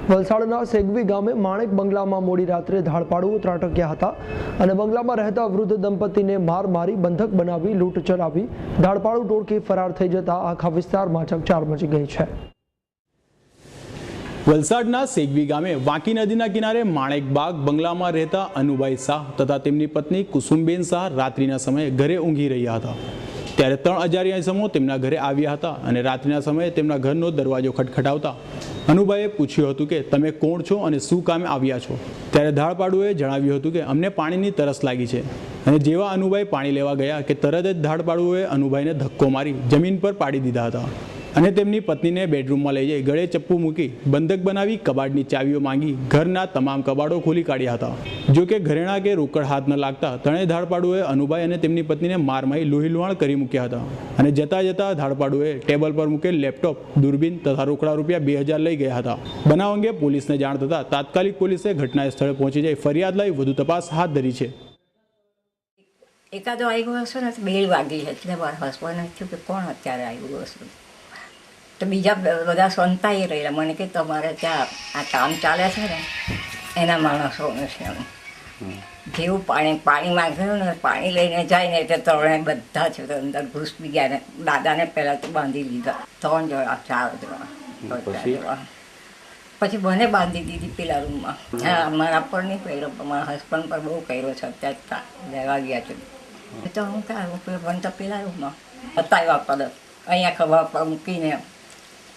વલસાડના સેગવી ગામે માણેક બંગલામાં મોડી રાત્રે ધાડપાડુઓ ત્રાટક્યા હતા અને બંગલામાં રહેતા વૃદ્ધ દંપતીને માર મારી બંધક બનાવી લૂંટ ચલાવી ધાડપાડુ ટોળકી ફરાર થઈ જતા આખા વિસ્તારમાં ચકચાર મચી ગઈ છે। વલસાડના સેગવી ગામે વાંકી નદીના કિનારે માણેક બાગ બંગલામાં રહેતા અનુભાઈ શાહ તથા તેમની પત્ની કુસુમબેન શાહ રાત્રિના સમયે ઘરે ઊંઘી રહ્યા હતા। ત્યારે 3 અજાણ્યા ઇસમો તેમના ઘરે આવ્યા હતા અને રાત્રિના સમયે તેમના ઘરનો દરવાજો ખટખટાવતા અનુભાઈએ પૂછ્યું હતું કે તમે કોણ છો અને શું કામે આવ્યા છો। ત્યારે ધાડપાડુએ જણાવ્યું હતું કે અમને પાણીની તરસ લાગી છે અને જેવા અનુભાઈ પાણી લેવા ગયા કે તરત જ ધાડપાડુએ અનુભાઈને ધક્કો મારી જમીન પર પાડી દીધા હતા અને તેમની પત્નીને બેડરૂમમાં લઈ જઈ ગળે ચપ્પુ મૂકી બંધક બનાવી કબાટની ચાવીઓ માંગી ઘરના તમામ કબાટો ખોલી કાઢ્યા હતા। જો કે ઘરેણા કે રોકડ હાથ ન લાગતા ત્રણેય ધાડપાડુએ અનુભાઈ અને તેમની પત્નીને માર મારી લોહીલુહાણ કરી મૂક્યા હતા અને જતા જતા ધાડપાડુએ ટેબલ પર મૂકેલ લેપટોપ, દૂરબીન તથા રોકડા રૂપિયા 2000 લઈ ગયા હતા। બનાવ અંગે પોલીસને જાણ થતાં તાત્કાલિક પોલીસે ઘટના સ્થળે પહોંચી જઈ ફરિયાદ લઈ વધુ તપાસ હાથ ધરી છે। એકાદો આવ્યો હશે ને 2 વાગી એટલે મારા હસબન્ડને થયું કે કોણ અત્યારે આવ્યું હશે તો બીજા બધા સંતાઈ રહેલા મને કે તમારે ત્યાં આ કામ ચાલે છે ને એના માણસોનું છે જેવું પાણી માંગ્યું ને પાણી લઈને જાય ને એટલે ત્રણે બધા છે અંદર ઘૂસી ગયા ને દાદાને પહેલાં તો બાંધી લીધા 3 જણા 4 જણા પછી મને બાંધી દીધી પેલા રૂમમાં। હા મારા પર નહીં કર્યો મારા હસબન્ડ પર બહુ કર્યો છે અત્યારે લેવા ગયા છે તો હું કાંઈ પણ તો પેલા રૂમમાં બતાવ્યા પરત અહીંયા ખબર પર મૂકીને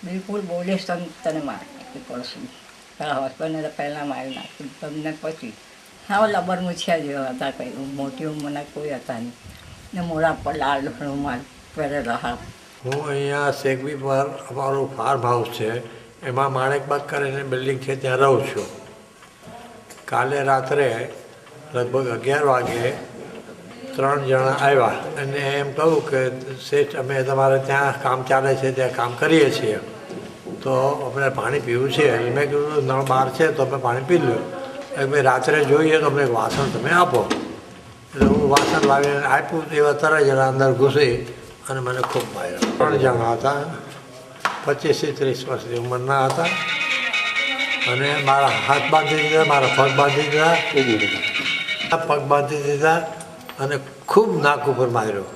બિલકુલ બોલીશ તને મારી નાખી પડશું તારા હસબન્ડને તો પહેલાં મારી નાખ્યું તમને પછી હા લબર મૂછ્યા જેવા હતા કંઈ મોટી ઉંમરના કોઈ હતા નહીં ને મોડા પર લાલ રૂમાલ પહેરેલા હા। હું અહીંયા સેગવી પર અમારું ફાર્મ હાઉસ છે એમાં માણેકબાગ કરીને બિલ્ડિંગ છે ત્યાં રહું છું। કાલે રાત્રે લગભગ 11 વાગે 3 જણા આવ્યા અને એમ કહ્યું કે શેઠ અમે તમારે ત્યાં કામ ચાલે છે ત્યાં કામ કરીએ છીએ તો આપણે પાણી પીવું છે એટલે મેં કીધું નળ બહાર છે તો અમે પાણી પી લ્યો એટલે રાત્રે જોઈએ તો અમને એક વાસણ તમે આપો એટલે હું વાસણ લાવીને આપ્યું એવા 3 જણા અંદર ઘૂસી અને મને ખૂબ માર્યા। 3 જણા હતા 25 થી 30 વર્ષની ઉંમરના હતા અને મારા હાથ બાંધી દીધા, મારા પગ બાંધી દીધા, પગ બાંધી દીધા અને ખૂબ નાક ઉપર માર્યો।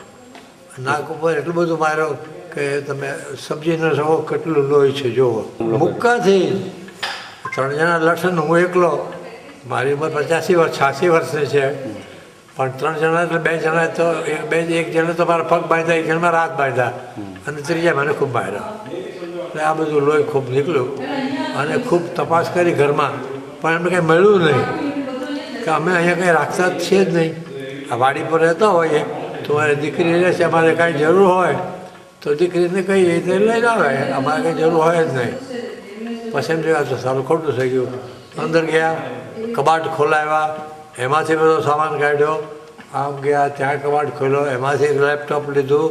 નાક ઉપર એટલું બધું માર્યો કે તમે સમજી ન શકો કેટલું લોહી છે જુઓ। મુક્કાથી 3 જણા લડશે ને હું એકલો, મારી ઉંમર 85 વર્ષ 86 વર્ષની છે પણ 3 જણા એટલે 2 જણા તો એક જણે તો મારા પગ બાંધ્યા, એક જણે મારા હાથ બાંધ્યા અને ત્રીજા મને ખૂબ માર્યો। એટલે આ બધું લોહી ખૂબ નીકળ્યું અને ખૂબ તપાસ કરી ઘરમાં પણ એમને કંઈ મળ્યું નહીં કે અમે અહીંયા કંઈ રાખતા જ છીએ જ નહીં। આ વાડી પર રહેતા હોઈએ તો મારી દીકરી રહે છે, અમારે કાંઈ જરૂર હોય તો દીકરીને કહીએ તો લઈને આવે, અમારે કંઈ જરૂર હોય જ નહીં। પછી એમ જોયા તો સારું ખોટું થઈ ગયું। અંદર ગયા, કબાટ ખોલાવ્યા, એમાંથી બધો સામાન કાઢ્યો, આમ ગયા ત્યાં કબાટ ખોલ્યો, એમાંથી લેપટોપ લીધું,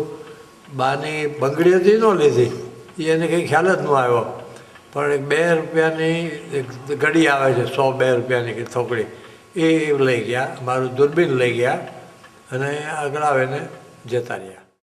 બાની બંગડી હતી ન લીધી એને કંઈ ખ્યાલ જ ન આવ્યો પણ એક 2 રૂપિયાની એક ઘડી આવે છે 102 રૂપિયાની કે થોકડી એ લઈ ગયા, મારું દૂરબીન લઈ ગયા અને આગળ આવીને જતા રહ્યા।